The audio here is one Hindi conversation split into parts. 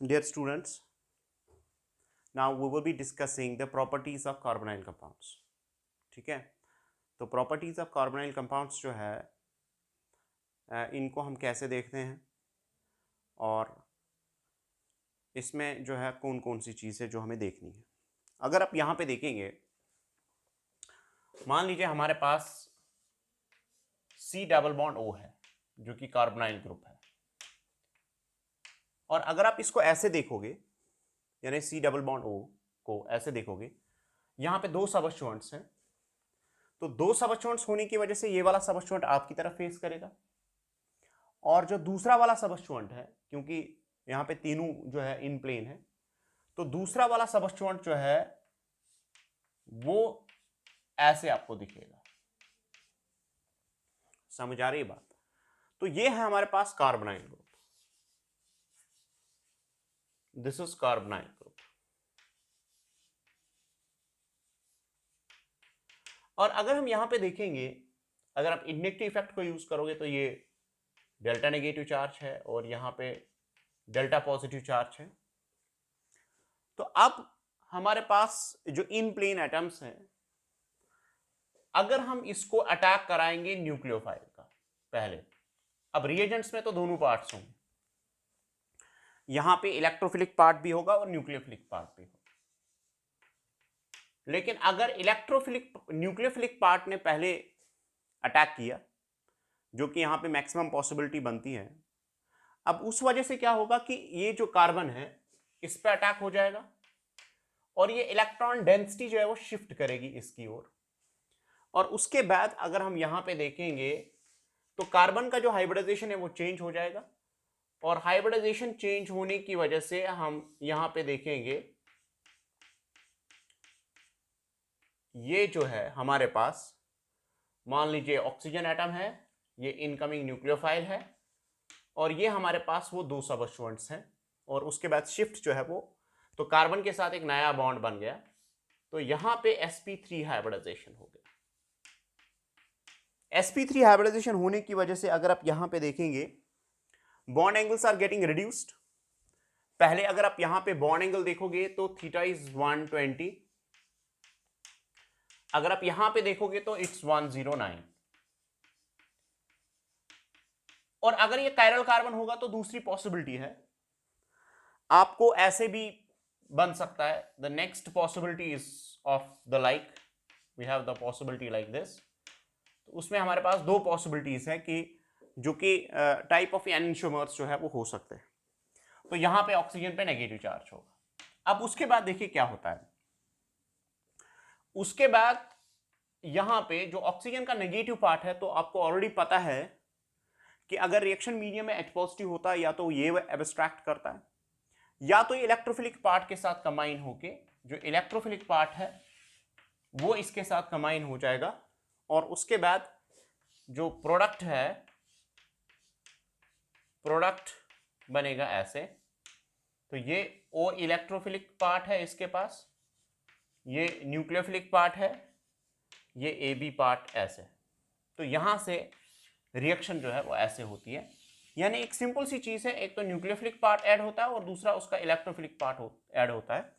Dear students, now we will be discussing the properties of carbonyl compounds. ठीक है, तो प्रॉपर्टीज ऑफ कार्बोनाइल कंपाउंड्स जो है इनको हम कैसे देखते हैं और इसमें जो है कौन कौन सी चीज़ें जो हमें देखनी है। अगर आप यहाँ पे देखेंगे, मान लीजिए हमारे पास C डबल बॉन्ड O है जो कि कार्बोनाइल ग्रुप है, और अगर आप इसको ऐसे देखोगे, यानी C डबल बॉन्ड O को ऐसे देखोगे, यहाँ पे दो सबस्टिट्यूएंट्स हैं, तो दो सबस्टिट्यूएंट्स होने की वजह से ये वाला सबस्टिट्यूएंट आपकी तरफ फेस करेगा, और जो दूसरा वाला सबस्टिट्यूएंट है, क्योंकि यहाँ पे तीनों जो है इन प्लेन है, तो दूसरा वाला सबस्टिट्यूएंट जो है वो ऐसे आपको दिखेगा। समझ आ रही बात? तो ये है हमारे पास carbonyl group, this is carbonyl group. और अगर हम यहां पे देखेंगे, अगर आप इंडक्टिव इफेक्ट को यूज करोगे तो ये डेल्टा नेगेटिव चार्ज है और यहां पे डेल्टा पॉजिटिव चार्ज है। तो अब हमारे पास जो इन प्लेन एटम्स हैं, अगर हम इसको अटैक कराएंगे न्यूक्लियोफाइल का पहले, अब रिएजेंट्स में तो दोनों पार्ट्स होंगे, यहां पे इलेक्ट्रोफिलिक पार्ट भी होगा और न्यूक्लियोफिलिक पार्ट भी होगा, लेकिन अगर इलेक्ट्रोफिलिक न्यूक्लियोफिलिक पार्ट ने पहले अटैक किया, जो कि यहां पे मैक्सिमम पॉसिबिलिटी बनती है, अब उस वजह से क्या होगा कि ये जो कार्बन है इस पे अटैक हो जाएगा और ये इलेक्ट्रॉन डेंसिटी जो है वो शिफ्ट करेगी इसकी ओर, और उसके बाद अगर हम यहां पे देखेंगे तो कार्बन का जो हाइब्रिडाइजेशन है वो चेंज हो जाएगा, और हाइब्रिडाइजेशन चेंज होने की वजह से हम यहां पे देखेंगे ये जो है हमारे पास, मान लीजिए ऑक्सीजन एटम है, ये इनकमिंग न्यूक्लियोफाइल है, और ये हमारे पास वो दो सबस्टिट्यूएंट्स हैं, और उसके बाद शिफ्ट जो है वो, तो कार्बन के साथ एक नया बॉन्ड बन गया, तो यहां पे sp3 हाइब्रिडाइजेशन हो गया। sp3 हाइब्रिडाइजेशन होने की वजह से अगर आप यहां पे देखेंगे, bond angles are getting reduced. पहले अगर आप यहां पे बॉन्ड एंगल देखोगे तो थीटा इज 120, अगर आप यहां पे देखोगे तो इट्स 109, और अगर ये कायरल कार्बन होगा तो दूसरी पॉसिबिलिटी है, आपको ऐसे भी बन सकता है। The next possibility is of the like, we have the possibility like this. तो उसमें हमारे पास दो पॉसिबिलिटीज है कि जो कि टाइप ऑफ एनशोमर्स जो है वो हो सकते हैं। तो यहां पे ऑक्सीजन पे नेगेटिव चार्ज होगा। अब उसके बाद देखिए क्या होता है, उसके बाद यहां पे जो ऑक्सीजन का नेगेटिव पार्ट है, तो आपको ऑलरेडी पता है कि अगर रिएक्शन मीडियम में H पॉजिटिव होता है, या तो ये एब्स्ट्रैक्ट करता है, या तो इलेक्ट्रोफिलिक पार्ट के साथ कंबाइन होके जो इलेक्ट्रोफिलिक पार्ट है वो इसके साथ कंबाइन हो जाएगा, और उसके बाद जो प्रोडक्ट है, प्रोडक्ट बनेगा ऐसे। तो ये O इलेक्ट्रोफिलिक पार्ट है इसके पास, ये न्यूक्लियोफिलिक पार्ट है, ये AB पार्ट ऐसे। तो यहां से रिएक्शन जो है वो ऐसे होती है, यानी एक सिंपल सी चीज है, एक तो न्यूक्लियोफिलिक पार्ट ऐड होता है और दूसरा उसका इलेक्ट्रोफिलिक पार्ट ऐड होता है,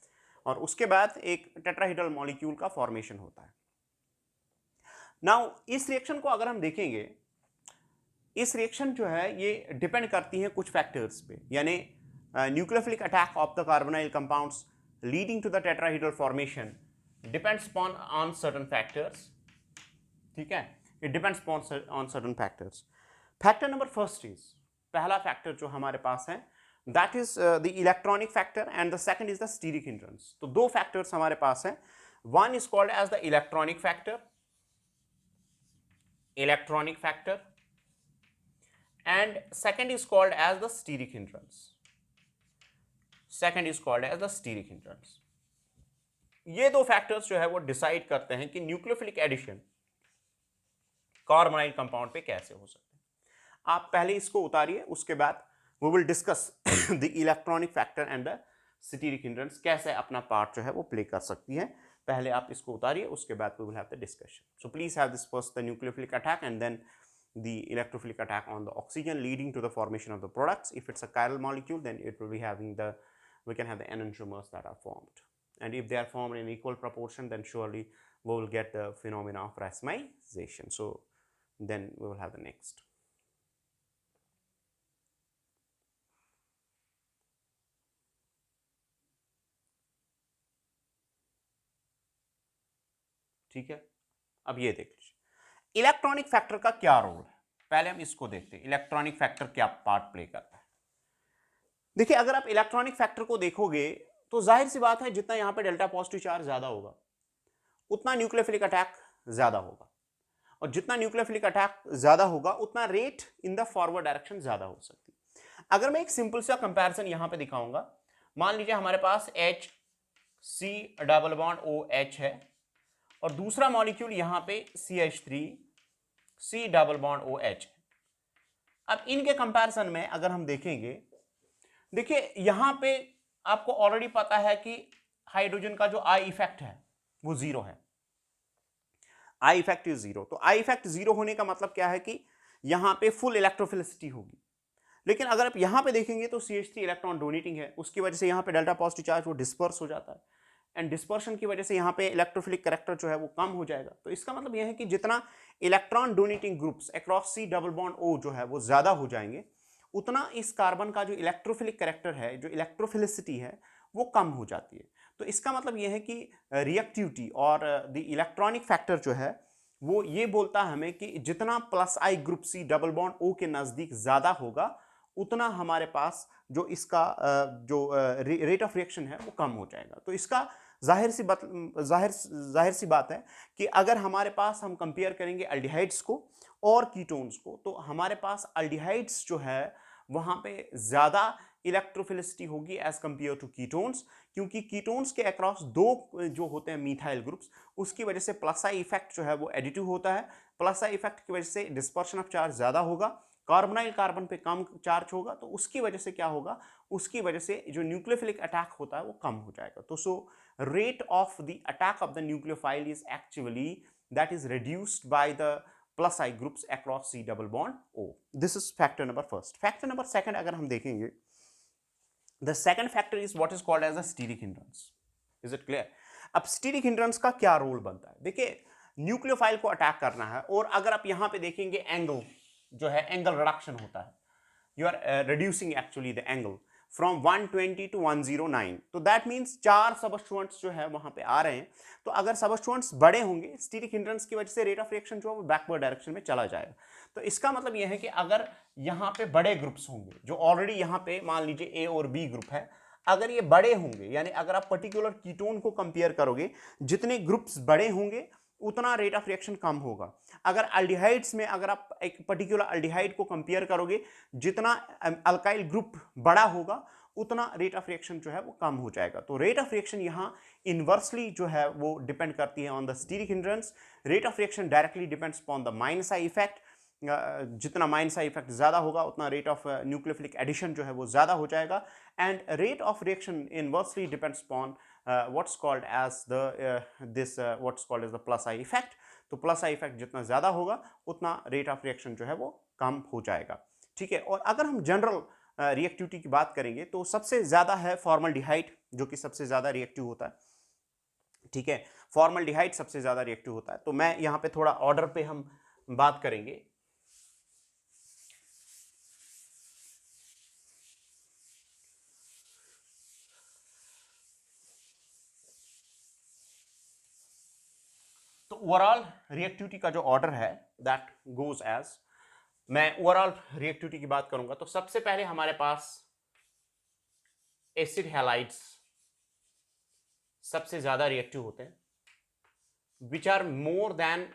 और उसके बाद एक टेट्राहेड्रल मॉलिक्यूल का फॉर्मेशन होता है। नाउ इस रिएक्शन को अगर हम देखेंगे, इस रिएक्शन जो है ये डिपेंड करती है कुछ फैक्टर्स पे, यानी nucleophilic attack of the carbonyl compounds leading to the tetrahedral formation depends upon on certain factors. ठीक है, it depends upon on certain factors. Factor number first is, पहला फैक्टर जो हमारे पास है, that is the electronic factor, and the second is the steric hindrance. तो दो फैक्टर्स हमारे पास हैं, one is called as the electronic factor, electronic factor, and second is called as the steric hindrance, second is called as the steric hindrance। ये दो फैक्टर्स जो है वो डिसाइड करते हैं कि न्यूक्लियोफिलिक एडिशन कार्बोनाइल कंपाउंड पे कैसे हो सकते हैं। आप पहले इसको उतारिए, उसके बाद we will discuss the electronic factor and the steric hindrance कैसे अपना पार्ट जो है वो प्ले कर सकती है। पहले आप इसको उतारिए, उसके बाद we will have the discussion। So please have this first the nucleophilic attack and then the electrophilic attack on the oxygen leading to the formation of the products. If it's a chiral molecule, then it will be having the we can have the enantiomers that are formed. And if they are formed in equal proportion, then surely we will get the phenomena of racemization. So then we will have the next. ठीक है, अब ये देख लीजिए इलेक्ट्रॉनिक फैक्टर का क्या रोल है। पहले हम इसको देखते हैं, इलेक्ट्रॉनिक फैक्टर क्या पार्ट प्ले करता है। देखिए, अगर आप इलेक्ट्रॉनिक फैक्टर को देखोगे तो जाहिर सी बात है, जितना यहां पे डेल्टा पॉजिटिव चार्ज ज्यादा होगा उतना न्यूक्लियोफिलिक अटैक ज्यादा होगा, और जितना न्यूक्लियोफिलिक अटैक ज्यादा होगा उतना rate in the forward direction ज्यादा हो सकती है। अगर मैं एक सिंपल सा कंपैरिजन यहां पे दिखाऊंगा, मान लीजिए हमारे पास HC डबल बॉन्ड OH है और दूसरा मॉलिक्यूल यहां पे CH3C डबल बॉन्ड OH। अब इनके कंपैरिजन में अगर हम देखेंगे, देखिए यहां पे आपको ऑलरेडी पता है कि हाइड्रोजन का जो आई इफेक्ट है वो जीरो है, आई इफेक्ट इज जीरो। तो आई इफेक्ट जीरो होने का मतलब क्या है कि यहां पे फुल इलेक्ट्रोफिलिसिटी होगी। लेकिन अगर आप यहां पे देखेंगे तो CH3 इलेक्ट्रॉन डोनेटिंग है, उसकी वजह से यहां पे डेल्टा पॉजिटिव चार्ज वो डिस्पर्स हो जाता है, एंड डिस्पर्शन की वजह से यहां पे इलेक्ट्रोफिलिक कैरेक्टर जो है वो कम हो जाएगा। तो इसका मतलब यह है कि जितना electron donating groups across C double bond O जो है वो ज्यादा हो जाएंगे, उतना इस कार्बन का जो इलेक्ट्रोफिलिक कैरेक्टर है, जो इलेक्ट्रोफिलिसिटी है, वो कम हो जाती है। तो इसका मतलब यह है कि रिएक्टिविटी और द इलेक्ट्रॉनिक फैक्टर जो है वो ये बोलता है हमें कि जितना plus I group C double bond O के नजदीक ज्यादा होगा, उतना हमारे पास जो इसका जो रेट ऑफ रिएक्शन है वो कम हो जाएगा। तो इसका जाहिर सी बात है कि अगर हमारे पास हम कंपेयर करेंगे अल्डिहाइड्स को और कीटोन्स को, तो हमारे पास अल्डिहाइड्स जो है वहां पे ज्यादा इलेक्ट्रोफिलिसिटी होगी एज कंपेयर टू कीटोन्स, क्योंकि कीटोन्स के अक्रॉस दो जो होते हैं मीथाइल ग्रुप्स, उसकी वजह से प्लस आई इफेक्ट जो है वो एडिटिव होता है। प्लस आई इफेक्ट की वजह से डिस्पर्शन ऑफ चार्ज ज्यादा होगा, कार्बोनाइल कार्बन पे कम चार्ज होगा, तो उसकी वजह से क्या होगा, उसकी वजह से जो न्यूक्लियोफिलिक अटैक होता है वो कम हो जाएगा। तो so rate of the attack of the nucleophile is actually that is reduced by the plus I groups across C double bond O. This is factor number first. Factor number second अगर हम देखेंगे, the second factor is what is called as a steric hindrance. Is it clear? अब steric hindrance का क्या रोल बनता है? देखिए, न्यूक्लियोफाइल को अटैक करना है, और अगर आप यहां पे देखेंगे एंगल जो है, एंगल रिडक्शन होता है, you are reducing actually the angle from 120 to 109। तो दैट मीन्स 4 सबस्टिट्यूएंट्स जो है वहां पे आ रहे हैं। तो अगर सबस्टिट्यूएंट्स बड़े होंगे, स्टीरिक हिंड्रेंस की वजह से रेट ऑफ रिएक्शन जो है वो बैकवर्ड डायरेक्शन में चला जाएगा। तो इसका मतलब यह है कि अगर यहां पे बड़े ग्रुप्स होंगे, जो ऑलरेडी यहां पे मान लीजिए ए और बी ग्रुप है, अगर ये बड़े होंगे, यानी अगर आप पर्टिकुलर कीटोन को कंपेयर करोगे, जितने ग्रुप्स बड़े होंगे उतना रेट ऑफ रिएक्शन कम होगा। अगर अल्डिहाइड्स में अगर आप एक पर्टिकुलर अल्डिहाइड को कंपेयर करोगे, जितना अल्काइल ग्रुप बड़ा होगा उतना रेट ऑफ रिएक्शन जो है वो कम हो जाएगा। तो रेट ऑफ रिएक्शन यहाँ इनवर्सली जो है वो डिपेंड करती है on the steric hindrance. Rate of reaction directly depends upon the minus I effect. जितना माइनस आई इफेक्ट ज्यादा होगा उतना रेट ऑफ न्यूक्लियोफिलिक एडिशन जो है वो ज्यादा हो जाएगा, and rate of reaction inversely depends upon what's called as the what's called as the plus I effect। तो प्लस आई इफेक्ट जितना ज्यादा होगा उतना रेट ऑफ रिएक्शन जो है वो कम हो जाएगा। ठीक है, और अगर हम जनरल रिएक्टिविटी की बात करेंगे तो सबसे ज्यादा है फॉर्मल्डिहाइड, जो कि सबसे ज्यादा रिएक्टिव होता है। ठीक है, फॉर्मल्डिहाइड सबसे ज्यादा रिएक्टिव होता है। तो मैं यहां पे थोड़ा ऑर्डर पे हम बात करेंगे। तो ओवरऑल रिएक्टिविटी का जो ऑर्डर है दैट गोज एज, मैं ओवरऑल रिएक्टिविटी की बात करूंगा तो सबसे पहले हमारे पास एसिड हैलाइड्स सबसे ज्यादा रिएक्टिव होते हैं, which are more than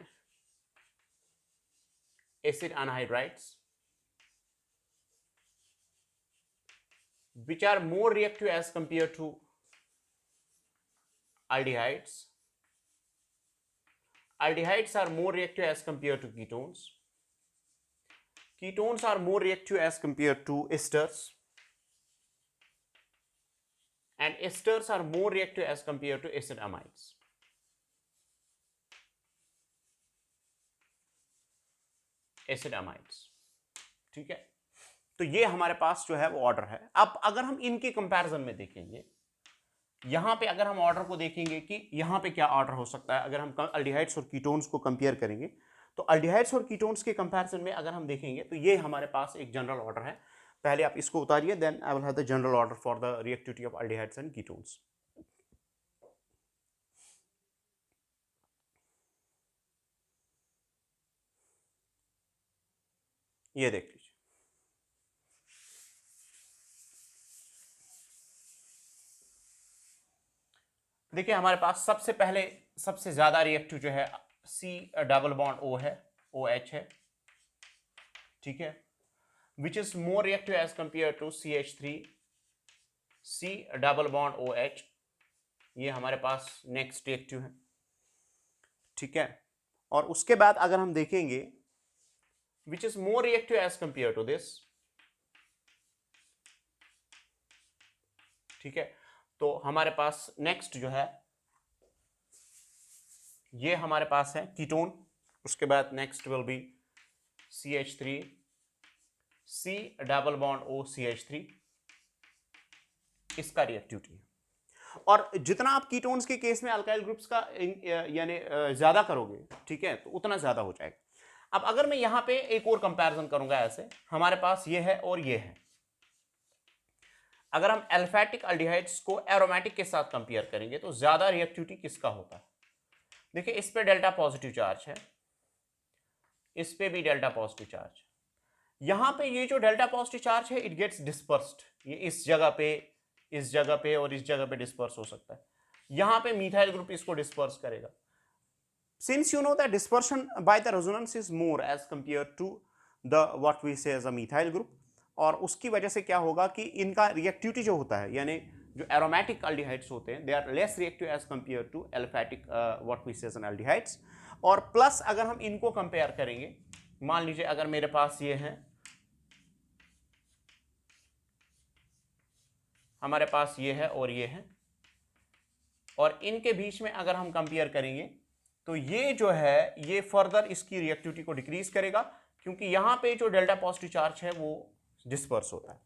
acid anhydrides, which are more reactive as compared to aldehydes. Aldehydes are more reactive as compared to ketones. Ketones are more reactive as compared to esters. And esters are more reactive as compared to acid amides. Acid amides. ठीक है, तो ये हमारे पास जो है वो ऑर्डर है। अब अगर हम इनके कंपैरिजन में देखेंगे, यहां पे अगर हम ऑर्डर को देखेंगे कि यहां पे क्या ऑर्डर हो सकता है, अगर हम अल्डिहाइड्स और कीटोन्स को कंपेयर करेंगे, तो अल्डिहाइड्स और कीटोन्स के कंपैरिजन में अगर हम देखेंगे तो ये हमारे पास एक जनरल ऑर्डर है। पहले आप इसको उतारिए, then I will have the general order for the reactivity of aldehydes and ketones. ये देख लीजिए, देखिए हमारे पास सबसे पहले सबसे ज्यादा रिएक्टिव जो है सी डबल बॉन्ड ओ है, ओ एच है, ठीक है, which is more reactive as compare to CH3, C double bond O H, ये हमारे पास नेक्स्ट रिएक्टिव है, ठीक है। और उसके बाद अगर हम देखेंगे which is more reactive as compare to this, ठीक है, तो हमारे पास नेक्स्ट जो है ये हमारे पास है कीटोन। उसके बाद next will be CH3, C double bond O CH3, इसका रिएक्टिविटी है। और जितना आप कीटोन्स के केस में अल्काइल ग्रुप्स का यानी ज्यादा करोगे, ठीक है, तो उतना ज्यादा हो जाएगा। अब अगर मैं यहां पे एक और कंपैरिजन करूंगा, ऐसे हमारे पास ये है और ये है, अगर हम एल्फैटिक अल्डिहाइड्स को एरोमेटिक के साथ कंपेयर करेंगे तो ज्यादा रिएक्टिविटी किसका होता है। देखिए इस पे डेल्टा पॉजिटिव चार्ज है, इस पे भी डेल्टा पॉजिटिव चार्ज, यहां पे ये जो डेल्टा पॉजिटिव चार्ज है इट गेट्स डिस्पर्स्ड, ये इस जगह पे, इस जगह पे और इस जगह पे डिस्पर्स हो सकता है, यहां पे मिथाइल ग्रुप इसको डिस्पर्स करेगा। Since you know that dispersion by the resonance is more as compare to the what we say as a methyl group, और उसकी वजह से क्या होगा कि इनका रिएक्टिविटी जो होता है, यानी जो एरोमेटिक अल्डिहाइड्स होते हैं they are less reactive as compare to aliphatic what we say as an aldehydes. और प्लस अगर हम इनको कंपेयर करेंगे, मान लीजिए अगर मेरे पास ये है, हमारे पास ये है और ये है, और इनके बीच में अगर हम कंपेयर करेंगे तो ये जो है ये फर्दर इसकी रिएक्टिविटी को डिक्रीज करेगा, क्योंकि यहां पे जो डेल्टा पॉजिटिव चार्ज है वो डिस्पर्स होता है।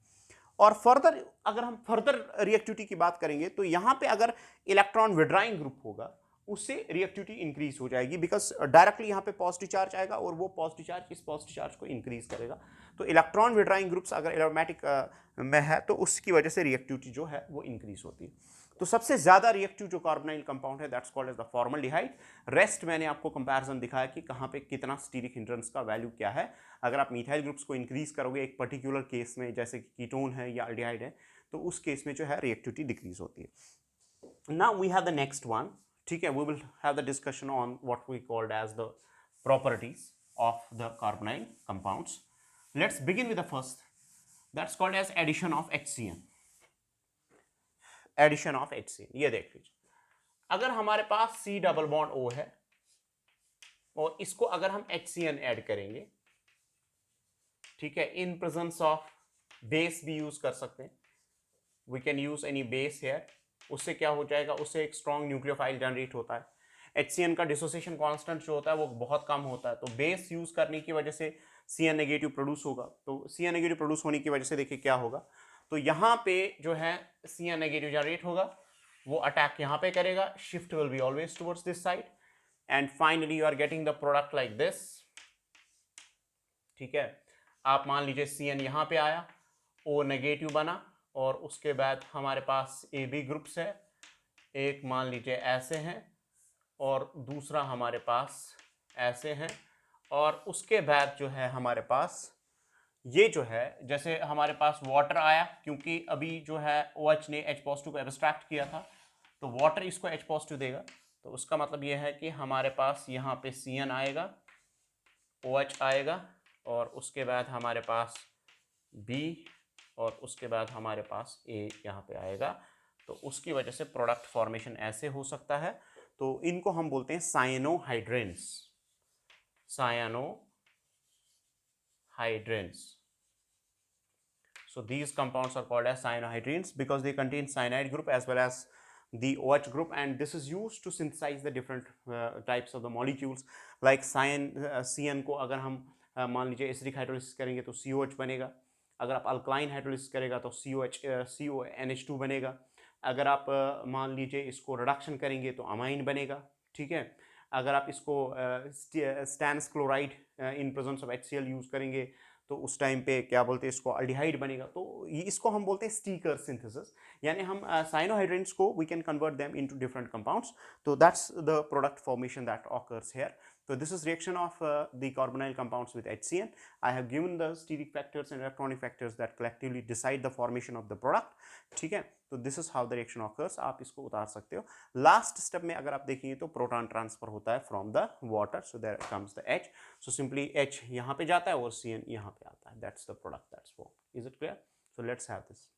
और फर्दर अगर हम फर्दर रिएक्टिविटी की बात करेंगे तो यहां पे अगर इलेक्ट्रॉन विड्राइंग ग्रुप होगा उससे रिएक्टिविटी इंक्रीज हो जाएगी, बिकॉज डायरेक्टली यहां पे पॉजिटिव चार्ज आएगा और वो पॉजिटिव चार्ज इस पॉजिटिव चार्ज को इंक्रीज करेगा। तो इलेक्ट्रॉन विड्राइंग ग्रुप्स अगर एरोमेटिक में है तो उसकी वजह से रिएक्टिविटी जो है वो इंक्रीज होती है। तो सबसे ज्यादा रिएक्टिव जो कार्बोनाइल कंपाउंड है that's called as the formaldehyde. Rest मैंने आपको कंपैरिजन दिखाया कि कहां पे कितना स्टीरिक हिंड्रेंस का वैल्यू क्या है। अगर आप मिथाइल ग्रुप्स को इंक्रीज करोगे एक पर्टिकुलर केस में, जैसे कि कीटोन है या अल्डिहाइड है, तो उस केस में जो है रिएक्टिविटी डिक्रीज होती है। Now we have the next one, ठीक है, we will have the discussion on what we called as the properties of the carbonyl compounds. Let's begin with the first, that's called as addition of HCN। Addition of HCN, ये देख लीजिए, अगर हमारे पास C डबल बॉन्ड O है और इसको अगर हम HCN ऐड करेंगे, ठीक है, इन प्रेजेंस ऑफ बेस भी यूज कर सकते हैं, we can use any base here, उससे क्या हो जाएगा, उससे एक स्ट्रॉन्ग न्यूक्लियोफाइल जनरेट होता है। HCN का डिसोसिएशन कांस्टेंट जो होता है वो बहुत कम होता है, तो बेस यूज करने की वजह से CN नेगेटिव प्रोड्यूस होगा। तो CN नेगेटिव प्रोड्यूस होने की वजह से देखिए क्या होगा, तो यहाँ पे जो है CN नेगेटिव जनरेट होगा, वो अटैक यहाँ पे करेगा, shift will be always towards this side, and finally you are getting the product like this, ठीक है। आप मान लीजिए CN यहाँ पे आया, O नेगेटिव बना, और उसके बाद हमारे पास AB ग्रुप्स है, एक मान लीजिए ऐसे हैं और दूसरा हमारे पास ऐसे हैं, और उसके बाद जो है हमारे पास ये जो है, जैसे हमारे पास वाटर आया, क्योंकि अभी जो है OH ने H पॉजिटिव को एब्स्ट्रैक्ट किया था, तो वाटर इसको H पॉजिटिव देगा, तो उसका मतलब ये है कि हमारे पास यहाँ पे CN आएगा, OH आएगा, और उसके बाद हमारे पास B, और उसके बाद हमारे पास A यहाँ पे आएगा, तो उसकी वजह से प्रोडक्ट फॉर्मेशन ऐसे हो सकता है। तो इनको हम बोलते हैं साइनोहाइड्रेंस, cyanohydrins. So these compounds are called as cyanohydrins because they contain cyanide group as well as the OH group, and this is used to synthesize the different types of the molecules like CN को अगर हम मान लीजिए एसिडिक हाइड्रोलिसिस करेंगे तो COH बनेगा, अगर आप अल्कलाइन हाइड्रोलिसिस करेगा तो CONH2 बनेगा। अगर आप मान लीजिए इसको रिडक्शन करेंगे तो अमाइन बनेगा, ठीक है। अगर आप इसको stannous chloride in presence of HCl use करेंगे तो उस टाइम पे क्या बोलते हैं, इसको अल्डिहाइड बनेगा। तो इसको हम बोलते हैं स्टीकर सिंथेसिस, यानी हम साइनोहाइड्रेट्स को we can convert them into different compounds. तो that's the product formation that occurs here. So this is reaction of the carbonyl compounds with HCl. I have given the steric factors and electronic factors that collectively decide the formation of the product. ठीक है, तो this is how the reaction occurs. आप इसको उतार सकते हो। लास्ट स्टेप में अगर आप देखेंगे तो प्रोटॉन ट्रांसफर होता है from the water, so there comes the H. So simply H यहाँ पे जाता है और CN यहाँ पे आता है। That's the product that's formed. Is it clear? So let's have this.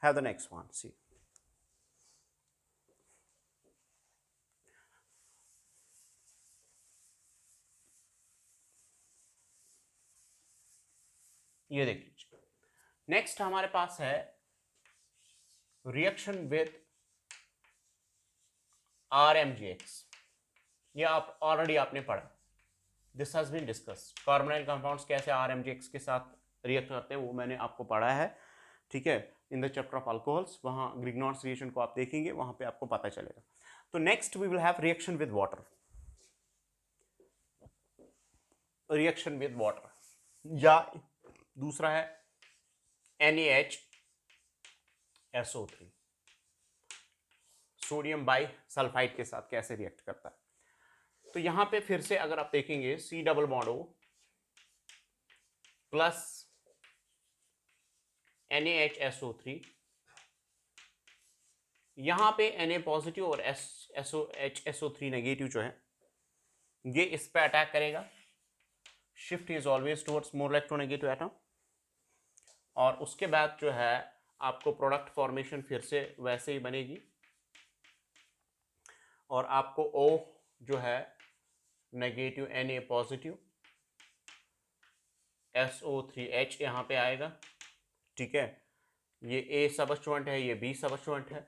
Have the next one. See. ये देख लीजिए, नेक्स्ट हमारे पास है रिएक्शन विद RMGX। ये आप ऑलरेडी आपने पढ़ा, this has been discussed. Carbonyl compounds कैसे RMGX के साथ रिएक्ट करते हैं वो मैंने आपको पढ़ा है, ठीक है, in the chapter of alcohols. वहां ग्रिग्नॉर्स रिएक्शन को आप देखेंगे, वहां पे आपको पता चलेगा। तो next we will have reaction with water. Reaction with water, या दूसरा है NaHSO3, सोडियम बाई सल्फाइड के साथ कैसे रिएक्ट करता है। तो यहां पे फिर से अगर आप देखेंगे C double bond O plus NaHSO3, यहां पे Na पॉजिटिव और HSO3 नेगेटिव जो है ये इस पे अटैक करेगा। Shift is always towards more electronegative atom, और उसके बाद जो है आपको प्रोडक्ट फॉर्मेशन फिर से वैसे ही बनेगी, और आपको O जो है नेगेटिव, Na पॉजिटिव, SO3H यहाँ पे आएगा, ठीक है। ये A सबस्टिट्यूएंट है, ये B सबस्टिट्यूएंट है।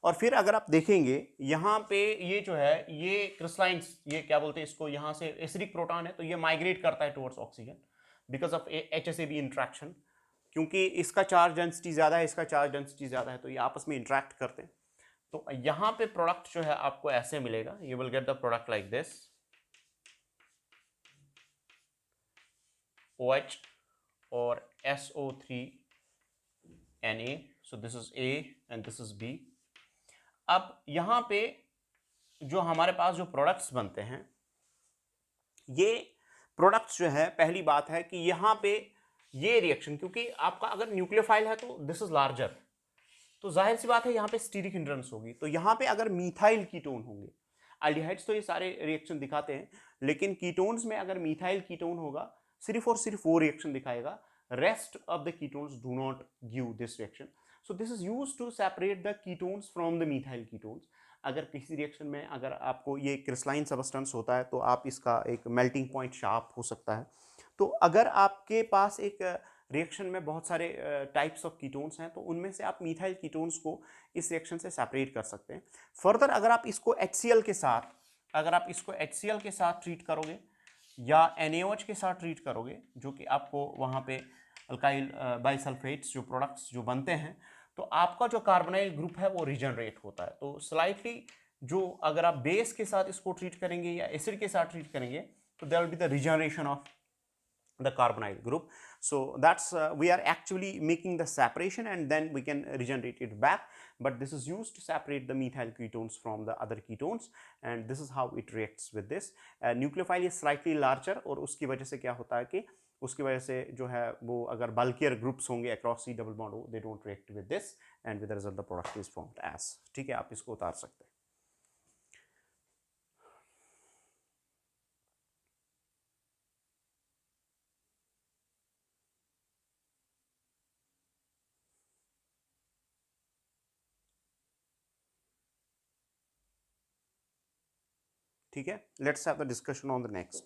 और फिर अगर आप देखेंगे यहाँ पे ये जो है ये क्रिस्टलाइंस, ये क्या बोलते हैं इसको, यहाँ से एसिडिक प्रोटॉन है तो ये माइग्रेट करता है towards oxygen because of HSAB interaction, क्योंकि इसका चार्ज डेंसिटी ज़्यादा है, इसका चार्ज डेंसिटी ज़्यादा है, तो ये आपस में इंट्रैक्ट करते हैं। तो यहाँ पे प्रोडक्ट जो है आपको ऐसे मिलेगा, you will get the product like this, OH और SO3Na, so this is A and this is B। अब यहाँ पे जो हमारे पास जो प्रोडक्ट्स बनते हैं, ये प्रोडक्ट्स जो है, पहली बात है कि यहाँ पे ये रिएक्शन, क्योंकि आपका अगर न्यूक्लियोफाइल है तो दिस इज लार्जर, तो जाहिर सी बात है यहाँ पे स्टीरिक हिंड्रेंस होगी। तो यहाँ पे अगर मीथाइल कीटोन होंगे, एल्डिहाइड्स तो ये सारे रिएक्शन दिखाते हैं, लेकिन कीटोन्स में अगर मीथाइल कीटोन होगा सिर्फ और सिर्फ वो रिएक्शन दिखाएगा, rest of the ketones do not give this reaction. So this is used to separate the ketones from the methyl ketones. अगर किसी रिएक्शन में अगर आपको ये क्रिस्टलाइन सबस्टेंस होता है तो आप इसका एक मेल्टिंग पॉइंट शार्प हो सकता है। तो अगर आपके पास एक रिएक्शन में बहुत सारे टाइप्स ऑफ कीटोन्स हैं तो उनमें से आप मीथाइल कीटोन्स को इस रिएक्शन से सेपरेट कर सकते हैं। फर्दर अगर आप इसको HCl के साथ, अगर आप इसको HCl के साथ ट्रीट करोगे या NaOH के साथ ट्रीट करोगे, जो कि आपको वहाँ पे अल्काइल बाइसल्फेट्स जो प्रोडक्ट्स जो बनते हैं, तो आपका जो कार्बोनाइल ग्रुप है वो रिजनरेट होता है। तो स्लाइटली जो अगर आप बेस के साथ इसको ट्रीट करेंगे या एसिड के साथ ट्रीट करेंगे तो there will be the regeneration of the carbonyl group. So that's we are actually making the separation and then we can regenerate it back, but this is used to separate the methyl ketones from the other ketones and this is how it reacts with this. Nucleophile is slightly larger और उसकी वजह से क्या होता है कि उसकी वजह से जो है वो अगर bulkier groups होंगे across C double bond O, they don't react with this and with the result the product is formed as, ठीक है, आप इसको उतार सकते हैं। ठीक है, let's have the discussion on the next.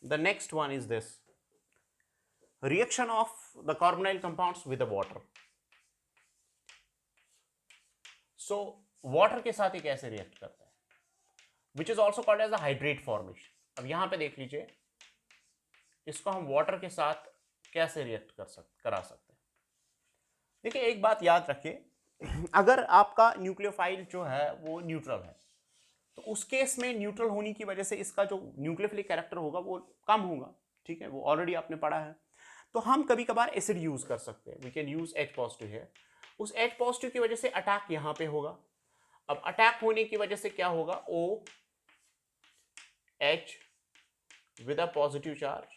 The next one is this reaction of the carbonyl compounds with the water. So water के साथ ये कैसे रिएक्ट करता है, which is also called as a hydrate formation. अब यहां पे देख लीजिए, इसको हम वाटर के साथ कैसे रिएक्ट करा सकते हैं. देखिए एक बात याद रखिए, अगर आपका न्यूक्लियोफाइल जो है वो न्यूट्रल है तो उस केस में न्यूट्रल होने की वजह से इसका जो न्यूक्लियोफिलिक कैरेक्टर होगा वो कम होगा. ठीक है, वो ऑलरेडी आपने पढ़ा है. तो हम कभी कभार एसिड यूज कर सकते हैं. We can use H positive है. उस H पॉजिटिव की वजह से अटैक यहां पे होगा. अब अटैक होने की वजह से क्या होगा, OH with a positive charge,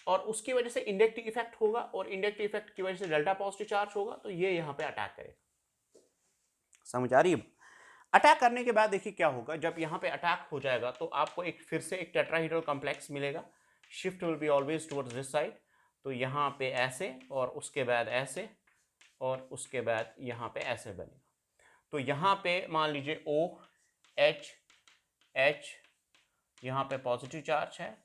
और उसकी वजह से इंडक्टिव इफेक्ट होगा, और इंडक्टिव इफेक्ट की वजह से डेल्टा पॉजिटिव चार्ज होगा. तो ये यहां पे अटैक करेगा. समझ आ रही है? अटैक करने के बाद देखिए क्या होगा, जब यहां पे अटैक हो जाएगा तो आपको एक फिर से एक टेट्राहीड्रल कॉम्प्लेक्स मिलेगा. Shift will be always towards this side. तो यहां पे ऐसे, और उसके बाद ऐसे, और उसके बाद यहां पे ऐसे बनेगा. तो यहां पे मान लीजिए OH, H, यहां पे पॉजिटिव चार्ज है.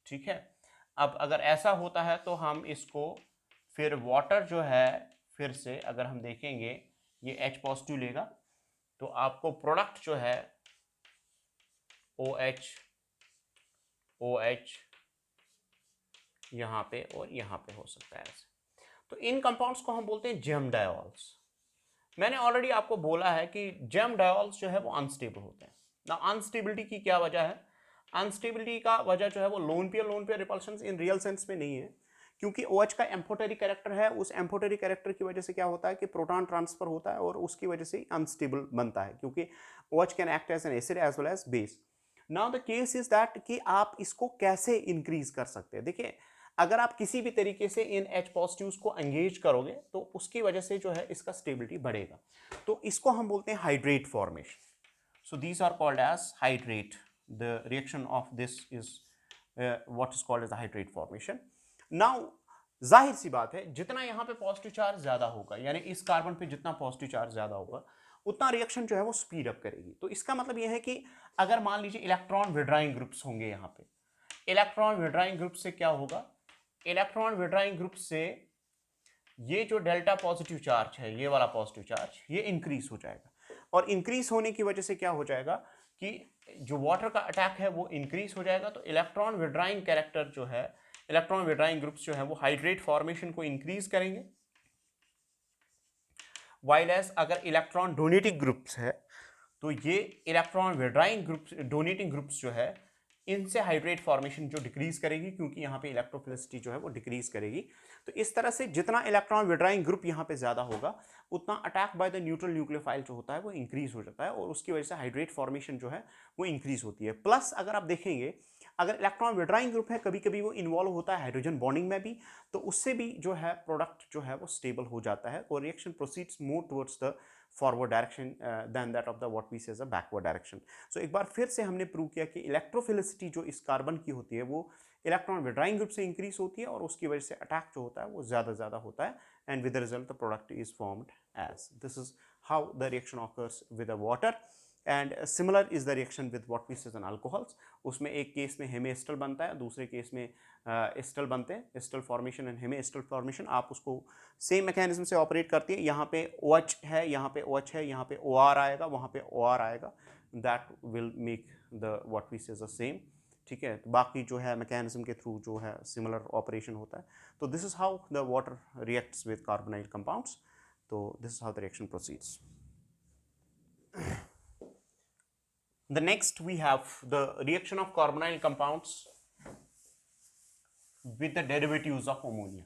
ठीक है, अब अगर ऐसा होता है तो हम इसको फिर वाटर जो है, फिर से अगर हम देखेंगे ये H पॉजिटिव लेगा तो आपको प्रोडक्ट जो है OH, OH यहां पे और यहां पे हो सकता है ऐसे. तो इन कंपाउंड्स को हम बोलते हैं जेम डायोल्स. मैंने ऑलरेडी आपको बोला है कि जेम डायोल्स जो है वो अनस्टेबल होते हैं. ना अनस्टेबिलिटी की क्या वजह है, अनस्टेबिलिटी का वजह जो है वो lone pair repulsion in real sense में नहीं है, क्योंकि OH का एम्फोटेरिक कैरेक्टर है. उस एम्फोटेरिक कैरेक्टर की वजह से क्या होता है कि प्रोटॉन ट्रांसफर होता है और उसकी वजह से अनस्टेबल बनता है, क्योंकि OH can act as an acid as well as base. Now the case is that कि आप इसको कैसे इंक्रीज कर सकते हैं. देखिए अगर आप किसी भी तरीके से इन H पॉजिटिव्स को एंगेज करोगे तो उसकी वजह से जो है इसका स्टेबिलिटी बढ़ेगा. तो इसको हम बोलते हैं hydrate formation. So these are called as hydrate. The reaction of this is what is called as hydrate formation. Now जाहिर सी बात है, जितना यहां पे पॉजिटिव चार्ज ज्यादा होगा, यानी इस कार्बन पे जितना पॉजिटिव चार्ज ज्यादा होगा, उतना रिएक्शन जो है वो स्पीड अप करेगी. तो इसका मतलब यह है कि अगर मान लीजिए इलेक्ट्रॉन विड्रॉइंग ग्रुप्स होंगे यहां पे, इलेक्ट्रॉन विड्रॉइंग ग्रुप से क्या होगा, इलेक्ट्रॉन विड्रॉइंग ग्रुप से ये जो डेल्टा पॉजिटिव चार्ज है, ये वाला पॉजिटिव चार्ज, ये इंक्रीज हो जाएगा. और इंक्रीज होने की वजह से क्या हो जाएगा कि जो वाटर का अटैक है वो इंक्रीज हो जाएगा. तो इलेक्ट्रॉन विड्रॉइंग कैरेक्टर जो है, इलेक्ट्रॉन विड्रॉइंग ग्रुप्स जो है वो हाइड्रेट फॉर्मेशन को इंक्रीज करेंगे. वाइल एज अगर इलेक्ट्रॉन डोनेटिंग ग्रुप्स है तो ये electron withdrawing groups, donating groups जो है, इनसे हाइड्रेट फॉर्मेशन जो डिक्रीज करेगी, क्योंकि यहाँ पे इलेक्ट्रोफिलिसिटी जो है वो डिक्रीज करेगी. तो इस तरह से जितना इलेक्ट्रॉन विड्रॉइंग ग्रुप यहाँ पे ज्यादा होगा, उतना attack by the neutral nucleophile जो होता है वो इंक्रीज हो जाता है, और उसकी वजह से हाइड्रेट फॉर्मेशन जो है वो इंक्रीज होती है. प्लस अगर आप देखेंगे, अगर इलेक्ट्रॉन विड्रॉइंग ग्रुप है, कभी कभी वो इन्वॉल्व होता है हाइड्रोजन बॉन्डिंग में भी, तो उससे भी जो है प्रोडक्ट जो है वो स्टेबल हो जाता है, और reaction proceeds more towards the forward direction then that of the what we say as a backward direction. So एक बार फिर से हमने प्रूव किया कि इलेक्ट्रोफिलिसिटी जो इस कार्बन की होती है वो इलेक्ट्रॉन विड्रॉइंग ग्रुप से इंक्रीज होती है, और उसकी वजह से अटैक जो होता है वो ज़्यादा होता है, and with the result the product is formed as. This is how the reaction occurs with the water. And similar is the reaction with what we say as an alcohols. उसमें एक केस में हेमी एस्टर बनता है, दूसरे केस में एस्टर बनते हैं. Ester formation and hemi ester formation आप उसको सेम मैकेनिज्म से ऑपरेट करती है. यहाँ पे OH है, यहाँ पे OH है, यहाँ पे OR आएगा, वहाँ पे OR आएगा. That will make the what we say as a same. ठीक है, तो बाकी जो है मैकेनिज्म के थ्रू जो है सिमिलर ऑपरेशन होता है. तो this is how the water reacts with carbonyl compounds. तो this is how the reaction proceeds. The next we have the reaction of carbonyl compounds with the derivatives of ammonia.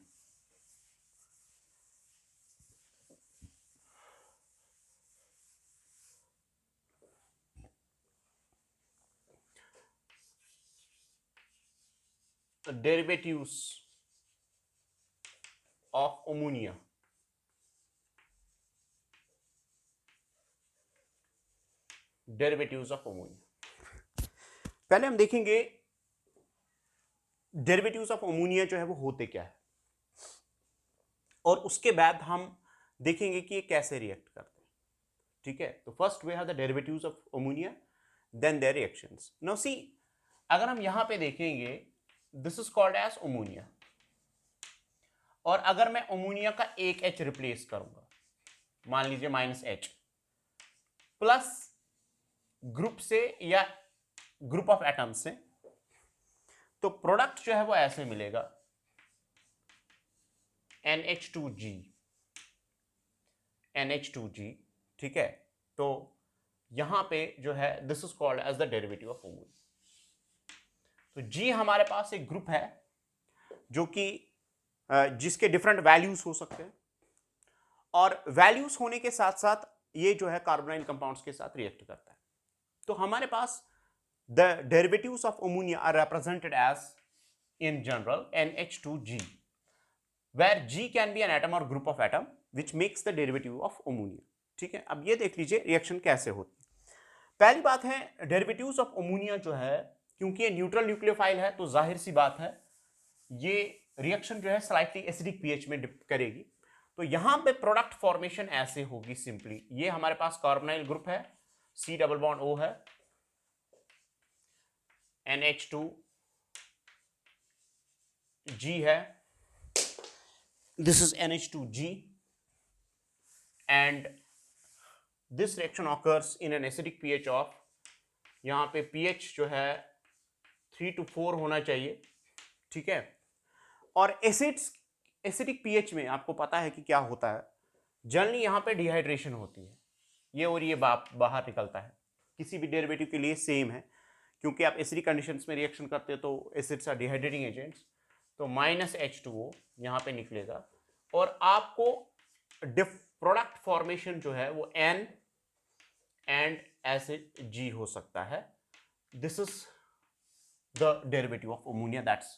The derivatives of ammonia. Derivatives of ammonia. पहले हम देखेंगे डेरिवेटिव्स ऑफ अमोनिया जो है वो होते क्या है, और उसके बाद हम देखेंगे कि ये कैसे रिएक्ट करते हैं। ठीक है, तो first we have the derivatives of ammonia, then their reactions. Now see, अगर हम यहां पे देखेंगे, this is called as ammonia, और अगर मैं अमोनिया का एक H रिप्लेस करूंगा, मान लीजिए -H, प्लस ग्रुप से या ग्रुप ऑफ एटम से, तो प्रोडक्ट जो है वो ऐसे मिलेगा NH2G, NH2G। ठीक है, तो यहां पे जो है this is called as the derivative of ammonia. तो G हमारे पास एक ग्रुप है जो कि जिसके डिफरेंट वैल्यूज हो सकते हैं, और वैल्यूज होने के साथ साथ ये जो है कार्बोनाइल कंपाउंड्स के साथ रिएक्ट करता है। तो हमारे पास the derivatives of ammonia are represented as in general NH2G, where G can be an atom or group of atom which makes the derivative of ammonia। ठीक है, अब ये देख लीजिए रिएक्शन कैसे होती है। पहली बात है, डेरिवेटिव्स ऑफ अमोनिया जो है, क्योंकि ये न्यूट्रल न्यूक्लियोफाइल है, तो जाहिर सी बात है ये रिएक्शन जो है स्लाइटली एसिडिक पीएच में डिप करेगी। तो यहां पे प्रोडक्ट फॉर्मेशन ऐसे होगी सिंपली, ये हमारे पास कार्बोनाइल ग्रुप है, C डबल बॉन्ड O है, NH2G है, this is NH2G, and this reaction occurs in an acidic pH of, यहां पे pH जो है 3 to 4 होना चाहिए। ठीक है, और एसिडिक pH में आपको पता है कि क्या होता है, जनरली यहां पे डिहाइड्रेशन होती है, ये और ये बाहर निकलता है। किसी भी डेरिवेटिव के लिए सेम है, क्योंकि आप एसिडिक कंडीशंस में रिएक्शन करते हो तो एसिड्स आर डिहाइड्रेटिंग एजेंट्स, तो -H2O यहाँ पे निकलेगा, और आपको प्रोडक्ट फॉर्मेशन जो है वो N एंड एसिड G हो सकता है। This is the derivative of ammonia that's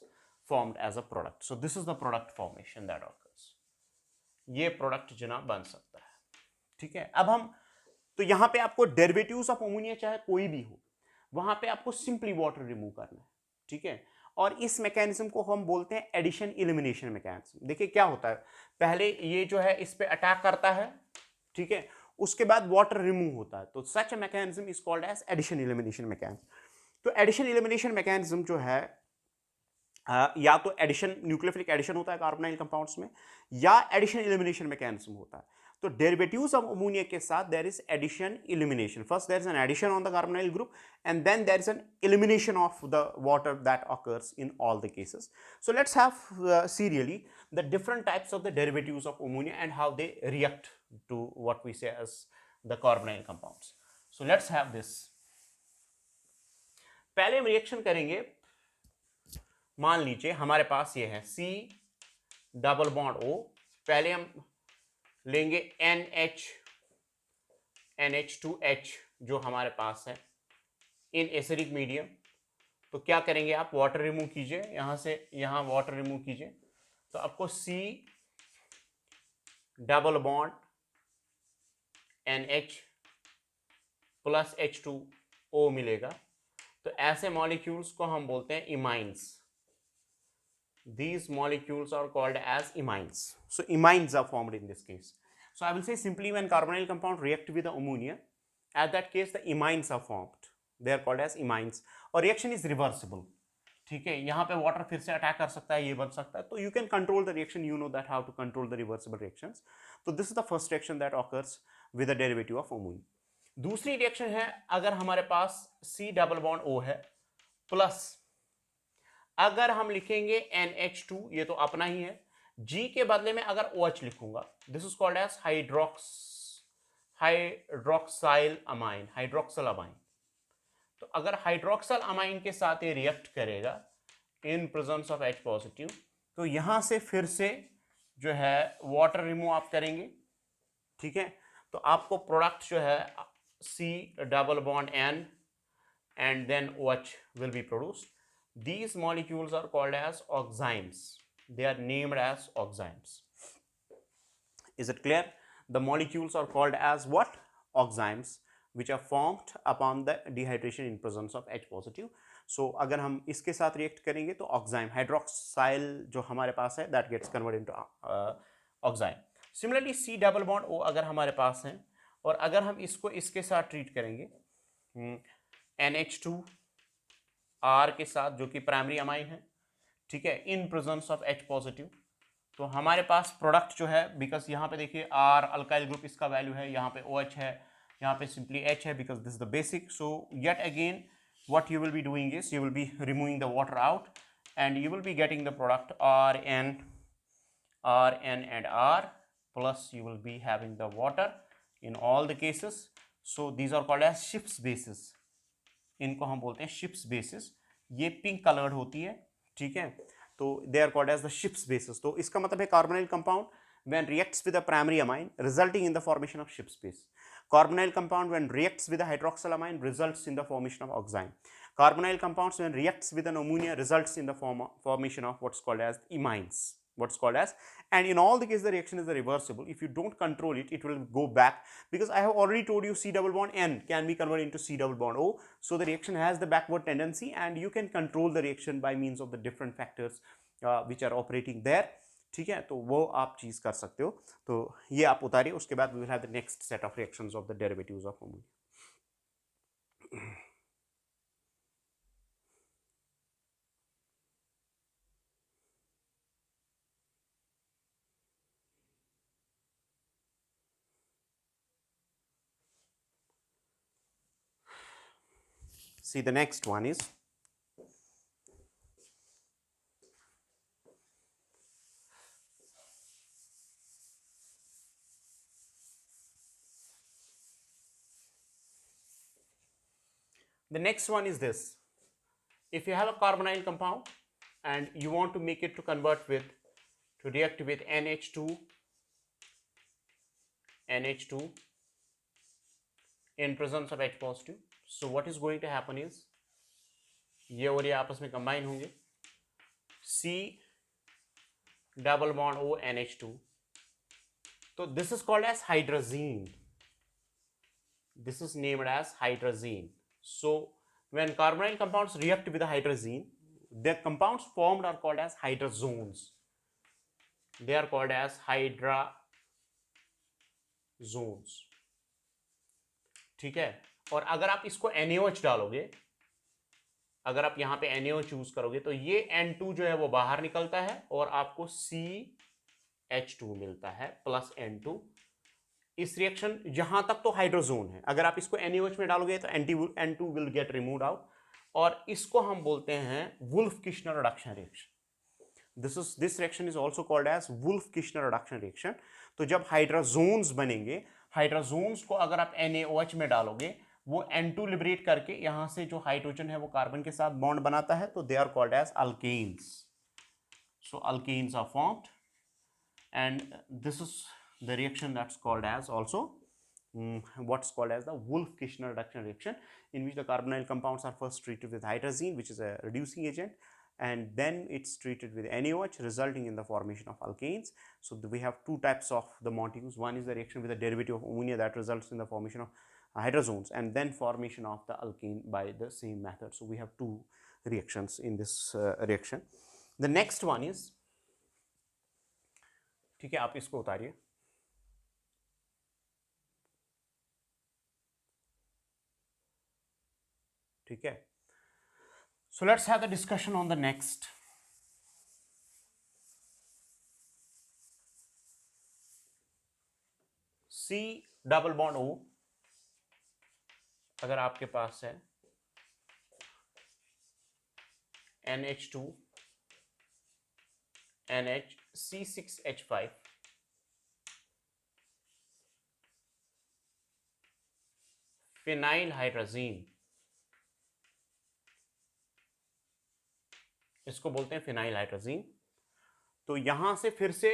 formed as a product. So this is the product formation that occurs, ये प्रोडक्ट जनाब बन सकता है। ठीक है, अब हम, तो यहां पे आपको डेरिवेटिव्स ऑफ अमोनिया चाहे कोई भी हो, वहां पे आपको सिंपली वाटर रिमूव करना है। ठीक है, और इस मैकेनिज्म को हम बोलते हैं एडिशन एलिमिनेशन मैकेनिज्म। देखिए क्या होता है, पहले ये जो है इस पे अटैक करता है, ठीक है, उसके बाद वाटर रिमूव होता है, तो such a mechanism is called as addition elimination mechanism. तो एडिशन एलिमिनेशन मैकेनिज्म जो है, या तो एडिशन, न्यूक्लियोफिलिक एडिशन होता है कार्बोनाइल कंपाउंड्स में, या एडिशन एलिमिनेशन मैकेनिज्म होता है। तो डेरिवेटिव्स ऑफ अमोनिया के साथ there is addition elimination. First there is an addition on the carbonyl group, and then there is an elimination of the water that occurs in all the cases. So let's have serially the different types of the derivatives of ammonia and how they react to what we say as the carbonyl compounds. So let's have this. पहले हम रिएक्शन करेंगे, मान लीजिए हमारे पास ये है C डबल बॉन्ड O, पहले हम लेंगे NH2H जो हमारे पास है इन एसिडिक मीडियम। तो क्या करेंगे आप, वाटर रिमूव कीजिए, यहां से यहां वाटर रिमूव कीजिए, तो आपको C double bond NH plus H2O मिलेगा। तो ऐसे मॉलिक्यूल्स को हम बोलते हैं इमाइंस। These molecules are called as imines. So imines are formed in this case. So I will say simply, when carbonyl compound react with the ammonia, at that case the imines are formed. They are called as imines. और reaction is reversible. ठीक है, यहाँ पे water फिर से अटैक कर सकता है, ये बन सकता है, तो you can control the reaction. You know that how to control the reversible reactions. So this is the first reaction that occurs with the derivative of ammonia. दूसरी रिएक्शन है, अगर हमारे पास C डबल बॉन्ड O है प्लस, अगर हम लिखेंगे NH2, ये तो अपना ही है, G के बदले में अगर OH लिखूंगा, this is called as hydroxyl amine. तो अगर हाइड्रोक्साइल अमाइन के साथ ये रिएक्ट करेगा in presence of H positive, तो यहां से फिर से जो है वाटर रिमूव आप करेंगे। ठीक है, तो आपको प्रोडक्ट जो है C double bond N and then OH will be produced. These molecules are called as oximes. They are named as oximes. Is it clear? The molecules are called as what? Oximes, which are formed upon the dehydration in presence of H positive. सो अगर हम इसके साथ रिएक्ट करेंगे तो ऑक्साइम हाइड्रोक्साइल जो हमारे पास है that gets convert into oxime. Similarly C double bond O अगर हमारे पास है और अगर हम इसको इसके साथ ट्रीट करेंगे NH2 R के साथ जो कि प्राइमरी अमाइन है, ठीक है, in presence of H positive, तो हमारे पास प्रोडक्ट जो है, बिकॉज यहाँ पे देखिए R अल्काइल ग्रुप इसका वैल्यू है, यहाँ पे OH है, यहाँ पे सिंपली H है because this is the basic. So yet again what you will be doing is you will be removing the water out and you will be getting the product Rn and R plus you will be having the water in all the cases. So these are called as Schiff's bases, इनको हम बोलते हैं Schiff's bases। ये पिंक कलर्ड होती है, ठीक है, तो they are called as the Schiff's bases। तो इसका मतलब है carbonyl compound when reacts with a primary amine resulting in the formation of Schiff's base. Carbonyl compound when reacts with a hydroxyl amine results in the formation of oxime. Carbonyl compounds when reacts with an ammonia results in the formation of what's called as imines. What's called as, and in all the cases the reaction is reversible. If you don't control it, it will go back, because I have already told you C double bond N can be converted into C double bond O. So the reaction has the backward tendency and you can control the reaction by means of the different factors which are operating there, ठीक है, तो वो आप चीज कर सकते हो। तो ये आप उतारिए, उसके बाद we will have the next set of reactions of the derivatives of ammonia. See, the next one is this. If you have a carbonyl compound and you want to make it to convert with, to react with NH2 in presence of H positive, so what is going to happen is ये और ये आपस में कंबाइन होंगे, C double bond O NH2, तो this is called as hydrazine. This is named as hydrazine. So when carbonyl compounds react with the hydrazine, the compounds formed are called as hydrazones. They are called as hydrazones, ठीक है। और अगर आप इसको NaOH डालोगे, अगर आप यहाँ पे NaOH चूज करोगे तो ये N2 जो है वो बाहर निकलता है और आपको CH2 मिलता है प्लस N2। इस रिएक्शन जहां तक तो हाइड्रोजोन है, अगर आप इसको NaOH में डालोगे तो N2 will get removed out, और इसको हम बोलते हैं Wolff Kishner reduction reaction. This reaction is also called as Wolff Kishner reduction reaction. तो जब हाइड्रोजोन्स बनेंगे, हाइड्रोजोन्स को अगर आप NaOH में डालोगे, वो N2 लिबरेट करके यहां से जो हाइड्रोजन है वो कार्बन के साथ बॉन्ड बनाता है, तो they are called as alkanes. So alkanes are formed and this is the reaction that's called as also what's called as the Wolff-Kishner reduction reaction, in which the carbonyl compounds are first treated with hydrazine, which is a reducing agent, and then it's treated with NaOH, resulting in the formation of alkanes. So we have two types of the molecules. One is the reaction with the derivative of ammonia that results in the formation of hydrazones, and then formation of the alkane by the same method. So we have two reactions in this reaction. The next one is, ठीक है, आप इसको उतारिए। ठीक है, so let's have the discussion on the next. C double bond O अगर आपके पास है NH2 NH C6H5 phenyl hydrazine, इसको बोलते हैं फिनाइल हाइड्राजीन। तो यहां से फिर से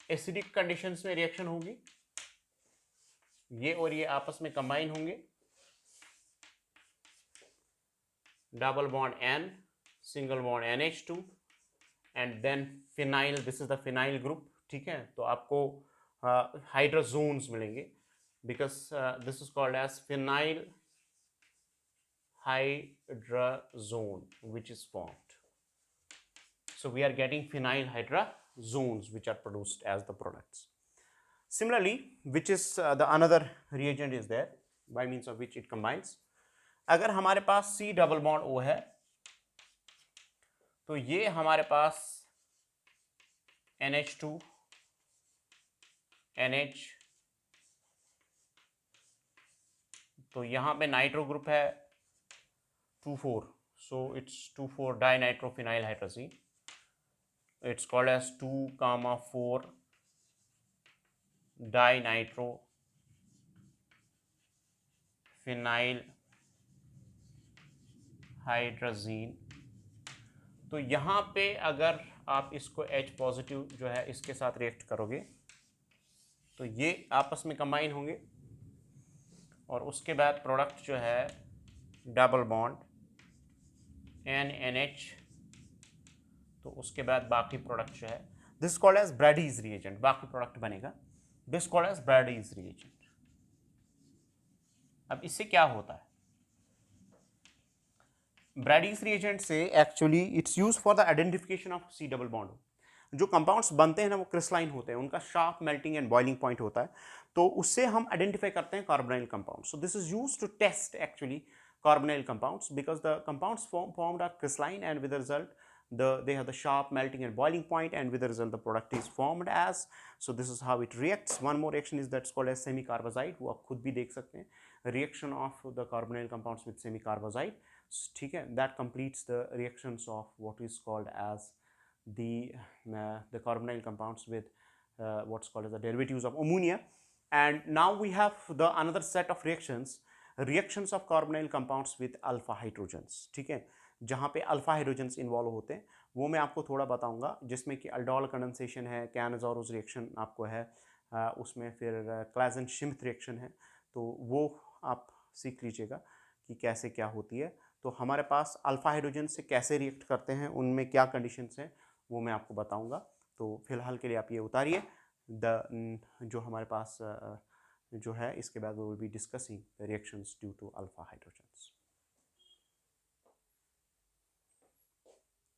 एसिडिक कंडीशंस में रिएक्शन होगी, ये और ये आपस में कंबाइन होंगे, double bond N, single bond NH2 and then phenyl, this is the phenyl group, ठीक है। तो आपको हाइड्रोजोन्स मिलेंगे, because this is called as phenyl hydrazone which is formed. So we are getting phenyl hydrazones which are produced as the products. Similarly, which is the another reagent is there by means of which it combines. अगर हमारे पास C डबल बॉन्ड O है तो ये हमारे पास NH2 NH, तो यहाँ पे नाइट्रो ग्रुप है 2,4, so it's 2,4 dinitrophenyl hydrazine. It's called as 2,4 dinitrophenyl hydrazine. तो यहाँ पे अगर आप इसको H पॉजिटिव जो है इसके साथ रिएक्ट करोगे तो ये आपस में कंबाइन होंगे और उसके बाद प्रोडक्ट जो है डबल बॉन्ड NNH, तो उसके बाद बाकी प्रोडक्ट जो है this called as Brady's reagent, बाकी प्रोडक्ट बनेगा this called as Brady's reagent. अब इससे क्या होता है? ब्रैडीज रिएजेंट से actually it's use for the identification of C double bond. जो कंपाउंड्स बनते हैं ना वो क्रिस्टलाइन होते हैं, उनका sharp melting and boiling point होता है, तो उससे हम आइडेंटिफाई करते हैं carbonyl compound. So this is used to test actually carbonyl compounds because the compounds formed are crystalline and with the result they have the sharp melting and boiling point, and with the result the product is formed as. So this is how it reacts. One more reaction is that's called as semi-carbazide, वो आप खुद भी देख सकते हैं reaction of the carbonyl compounds with semi-carbazide. ठीक है, that completes the reactions of what is called as the carbonyl compounds with what's called as the derivatives of ammonia. And now we have the another set of reactions of carbonyl compounds with alpha hydrogens. ठीक है, जहाँ पे अल्फा हाइड्रोजन्स इन्वॉल्व होते हैं वो मैं आपको थोड़ा बताऊंगा, जिसमें कि अल्डोल कंडेंसेशन है, कैनज़ारोस रिएक्शन आपको है, उसमें फिर क्लाजेन शिम्थ रिएक्शन है, तो वो आप सीख लीजिएगा कि कैसे क्या होती है. तो हमारे पास अल्फा हाइड्रोजन से कैसे रिएक्ट करते हैं, उनमें क्या कंडीशंस हैं वो मैं आपको बताऊंगा. तो फिलहाल के लिए आप ये उतारिए जो हमारे पास जो है, इसके बाद we will be discussing the reactions due to alpha hydrogens.